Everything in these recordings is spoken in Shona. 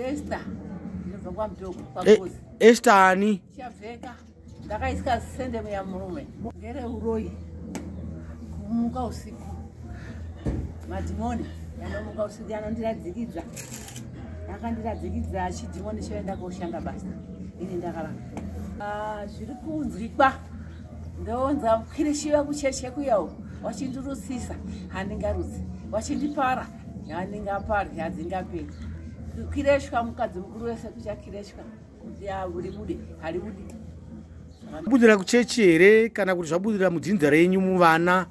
Esther. Ndinobva kwaMudoko kwaGozi. Esther ani? Chabveka. Ndakaisika sende muya murume. Ngere uroyi. Kumuka usiku. Madhimoni yanomuka usiku yanondiradzikidza. Yakandiradzikidza achidhimoni choenda koshanda basa. Ini ndakaramba. Zviri kunzwikwa. Ndonza kwirishiwa kucheche kuyawo. Wachindurutsisa handingarutsi. Wachindipara handingapari hadzingaperi. Kireshwa mukadzi mukuru wese kuchakireshwa. Kuti uri bude hari bude. Budira kuchechi here kana kuti zvabudira mudzinza renyu muvana?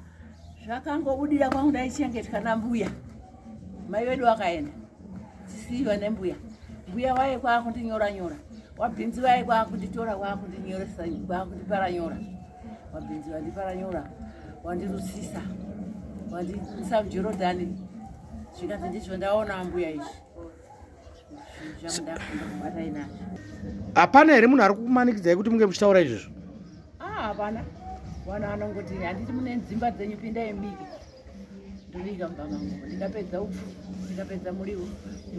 Zvakangobudira kwangu ndaichengetwa nambuya. Mai vedu vakaenda. Tisiva nembuya. Mbuya waye kwakundinyora nyora. Wabhinzi waye kwakunditora kwakundinyoresa kwakundipara nyora. Wabhinzi wandipara nyora. Wandirutsisa. Wandisa muJorodhani. Zvikati ndizvo ndaona mbuya izvi. Hapana here munhu ari kukumanikidzai kuti munge muchitaura izvozvo? Hapana. Vana vanongoti handiti mune dzimba dzenyu pindai mubike. Ndobika mumba mangu. Ndikapedza upfu, ndikapedza muriwo.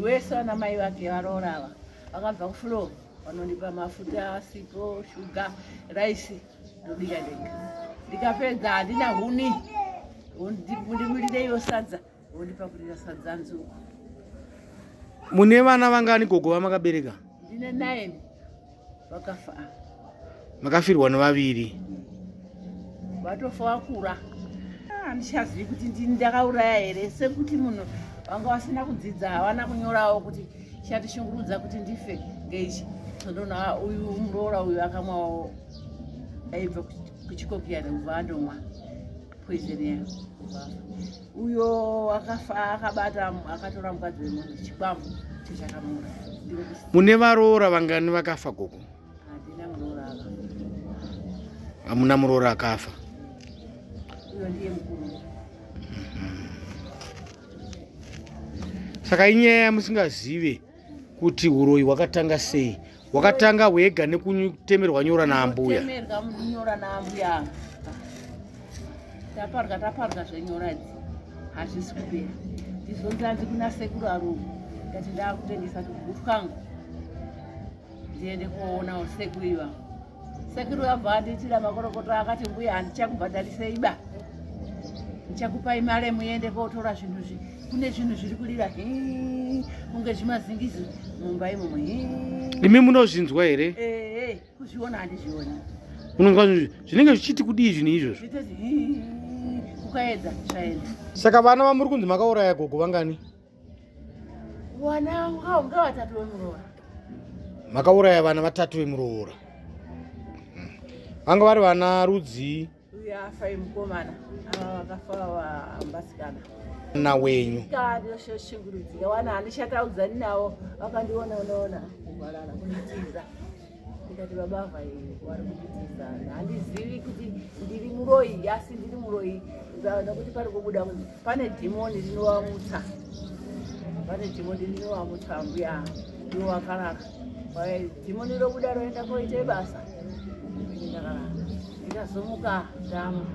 Wese vana mai vake varoora ava. Vakabva kufulo vanondipa mafuta, sipo, shuga, raisi. Ndobika ndega. Ndikapedza handina huni. Ndimurireiwo sadza. Wondipakurira sadza nzuku. Mune vana vangani gogo vamakabereka? Ndine 9 vakafa. Makafirwa nevaviri. Vatofa vakura. Handichazivi kuti ndakauraya here sekuti munhu vanga vasina kudzidza havana kunyorawo kuti chatishungurudza kuti ndife ngeichi. Tondona uyu muroora uyu akamwawo aibva kuChiiko kuyana kubva andomwa poison yayo. Uyo akafa akabata akatora mukadzi wemunhu chikwambo chakamura. Mune varoora vangani vakafa gogo? Handina muroora akafa. Hamuna muroora akafa? Uyo ndiye mukuru. Saka inyaya musingazive kuti uroyi hwakatanga sei? Hwakatanga hwega nekutemerwa nyora naambuya? Temerwa nyora naambuya. Taparwa zvenyora idzi. Hazvisi kupera. Ndizonzi kuna sekuru arume. Ndati ndakutengesa tuguru kangu. Ndiende koona sekuru iva. Sekuru abva anditira makorokoto akati mbuya handichakubhadhariseiba. Ndichakupai mare muende kotora zvinhu izvi. Kune zvinhu zviri kurira kunge zvimazingizi mumba imomo. Imi munozvinzwa here? Kuzviona handizvioni. Unonzwa zvinenge zvichiti kudii zvinhu izvozvo? Zvitoti kukaedza zvaenda. Saka vana vamuri kunzi makauraya gogo vangani? Vana ngavатatu vemuroora. Makauraya vana 3 vemuroora. Vanga vari vana rudzi? Uyu afa mukomana. Ava vakafa vaambasikana. Na wenyu? Ndoshoshungurudzika. Vana handichataudzani navo. Vakandiona unoona kugwarana kunditiza. Ndikati babava vari kunditiza. Handizivi kuti ndiri muroyi asi ndiri muroyi. Nokuti pari kubuda pane dhimoni rinovamutsa. Pane dhimoni rinovamutsa mbuya ndiwo wakarara. Dhimoni robuda roenda koite basa. Ndikazomuka ndama.